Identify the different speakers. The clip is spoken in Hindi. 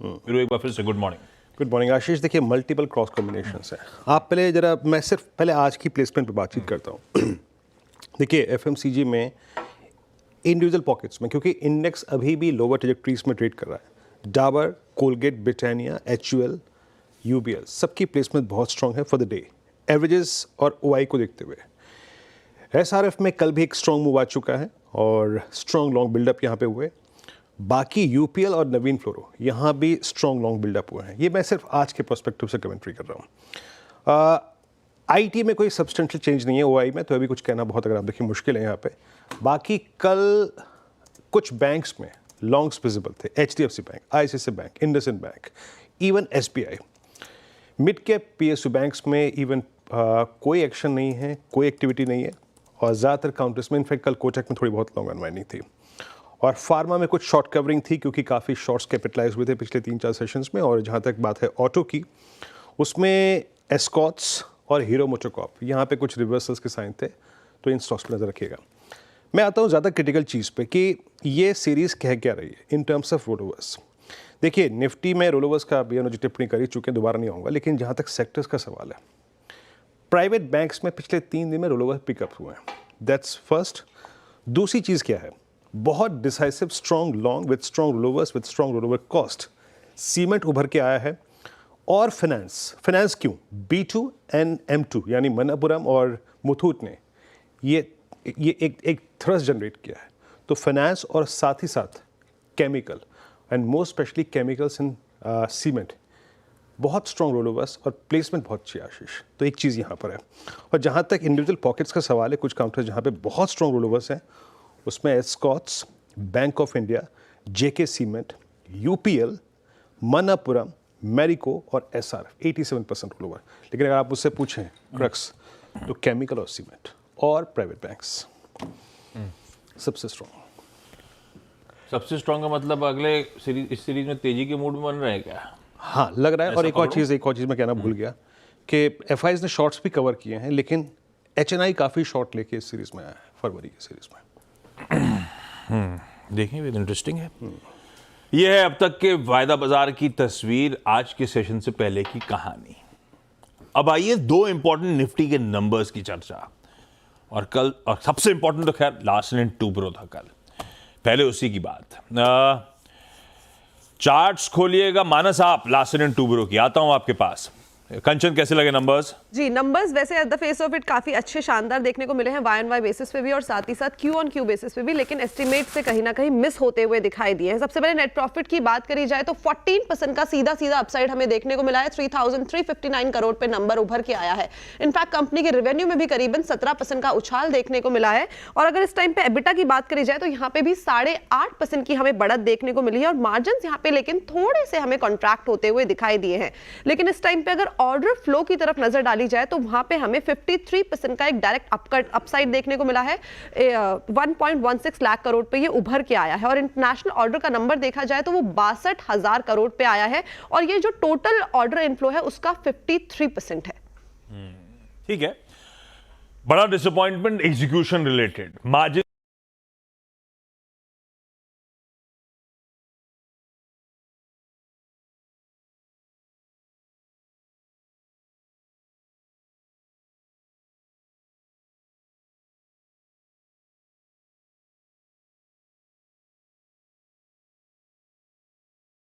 Speaker 1: फिर एक बार फिर से गुड मॉर्निंग।
Speaker 2: गुड मॉर्निंग आशीष। देखिए मल्टीपल क्रॉस कॉम्बिनेशंस हैं। आप पहले जरा, मैं सिर्फ पहले आज की प्लेसमेंट पे बातचीत करता हूँ। देखिए एफएमसीजी में इंडिविजुअल पॉकेट्स में, क्योंकि इंडेक्स अभी भी लोअर ट्रेजेक्ट्रीज में ट्रेड कर रहा है, Dabur, Colgate, Britannia, HUL, UBL सबकी प्लेसमेंट बहुत स्ट्रांग है फॉर द डे, एवरेजेस और ओआई को देखते हुए। एसआरएफ में कल भी एक स्ट्रांग मूव आ चुका है और स्ट्रांग लॉन्ग बिल्डअप यहाँ पे हुए। बाकी यूपीएल और नवीन फ्लोरो यहाँ भी स्ट्रांग लॉन्ग बिल्डअप हुए हैं। ये मैं सिर्फ आज के पर्सपेक्टिव से कमेंट्री कर रहा हूँ। आईटी में कोई सब्सटेंशियल चेंज नहीं है, ओआई में तो अभी कुछ कहना बहुत, अगर आप देखिए, मुश्किल है यहाँ पे। बाकी कल कुछ बैंक्स में लॉन्ग्स विजिबल थे, HDFC bank, ICICI bank, IndusInd bank, even SBI. Mid cap PSU banks में इवन कोई एक्शन नहीं है, कोई एक्टिविटी नहीं है। और ज़्यादातर काउंटर्स में, इनफैक्ट कल कोटक में थोड़ी बहुत लॉन्ग अनवाइंडिंग थी। और फार्मा में कुछ शॉर्ट कवरिंग थी क्योंकि काफ़ी शॉर्ट्स कैपिटलाइज हुए थे पिछले 3-4 सेशंस में। और जहाँ तक बात है ऑटो की, उसमें एस्कॉट्स और हीरो मोटोकॉर्प यहाँ पे कुछ रिवर्सल्स के साइन थे, तो इन स्टॉक्स पर नज़र रखिएगा। मैं आता हूँ ज़्यादा क्रिटिकल चीज़ पे कि ये सीरीज़ कह क्या रही है इन टर्म्स ऑफ रोलोवर्स। देखिए निफ्टी में रोलोवर्स का अभी जो टिप्पणी कर ही चुके हैं, दोबारा नहीं आऊँगा। लेकिन जहाँ तक सेक्टर्स का सवाल है, प्राइवेट बैंक्स में पिछले 3 दिन में रोलोवर पिकअप हुए हैं, दैट्स फर्स्ट। दूसरी चीज़ क्या है, बहुत decisive strong long with strong rollovers with strong rollover cost. Cement उभर के आया है। और फाइनेंस क्यों, B2 एंड M2 यानी मनप्पुरम और मुथूट ने ये एक थ्रस्ट जनरेट किया है। तो फाइनेंस और साथ ही साथ chemical and more specially chemicals in cement, बहुत स्ट्रॉन्ग रोलोवर्स और प्लेसमेंट बहुत अच्छी आशीष। तो एक चीज़ यहाँ पर है। और जहाँ तक इंडिविजुअल पॉकेट्स का सवाल है, कुछ काउंटर्स जहाँ पे बहुत स्ट्रॉन्ग रोलोवर्स हैं, उसमें Escorts, bank of India, JK cement, UPL, Manappuram, Marico और एसआरएफ 87% रोलोवर। लेकिन अगर आप मुझसे पूछें क्रक्स, तो केमिकल और सीमेंट और प्राइवेट बैंक्स सबसे स्ट्रॉन्ग।
Speaker 1: सबसे स्ट्रॉन्ग का मतलब अगले इस सीरीज में तेजी के मूड में बन रहे हैं क्या?
Speaker 2: हाँ लग रहा है। और एक और चीज़ मैं कहना भूल गया कि एफआईज ने शॉर्ट्स भी कवर किए हैं, लेकिन एचएनआई काफ़ी शॉर्ट लेके इस सीरीज में आया है, फरवरी की सीरीज में।
Speaker 1: देखें, इंटरेस्टिंग है। यह है अब तक के वायदा बाजार की तस्वीर, आज के सेशन से पहले की कहानी। अब आइए 2 इंपॉर्टेंट निफ्टी के नंबर्स की चर्चा। और कल, और सबसे इंपॉर्टेंट तो खैर लार्सन एंड टूब्रो था कल, पहले उसी की बात। चार्ट्स खोलिएगा मानस आप लार्सन एंड टूब्रो की। आता हूं आपके पास। कंचन, कैसे लगे नंबर्स?
Speaker 3: जी, नंबर्स वैसे at the face of it काफी अच्छे शानदार देखने को मिले हैं, वाई एंड वाई बेसिस पे भी और साथ ही साथ क्यू ऑन क्यू बेसिस पे भी, लेकिन एस्टिमेट से कहीं ना कहीं मिस होते हुए दिखाई दिए हैं। सबसे पहले नेट प्रॉफिट की बात करी जाए तो 14% का सीधा अपसाइड हमें देखने को मिला है। 3,359 करोड़ पे नंबर उभर के आया है। इनफैक्ट कंपनी के रेवेन्यू में भी करीबन 17% का उछाल देखने को मिला है। और अगर इस टाइम पे एबिटा की बात करी जाए तो यहाँ पे भी 8.5% की हमें बढ़त देखने को मिली है। और मार्जिन यहाँ पे लेकिन थोड़े से हमें कॉन्ट्रैक्ट होते हुए दिखाई दिए हैं। लेकिन इस टाइम पे अगर ऑर्डर फ्लो की तरफ नजर डाली जाए तो वहां पे हमें 53% का एक डायरेक्ट अपसाइड देखने को मिला है। 1.16 लाख करोड़ पे ये उभर के आया है। और इंटरनेशनल ऑर्डर का नंबर देखा जाए तो वो 62,000 करोड़ पे आया है। और ये जो टोटल ऑर्डर इनफ्लो है उसका 53% है।
Speaker 1: ठीक है। बड़ा डिसअपॉइंटमेंट एग्जीक्यूशन रिलेटेड, मार्जिन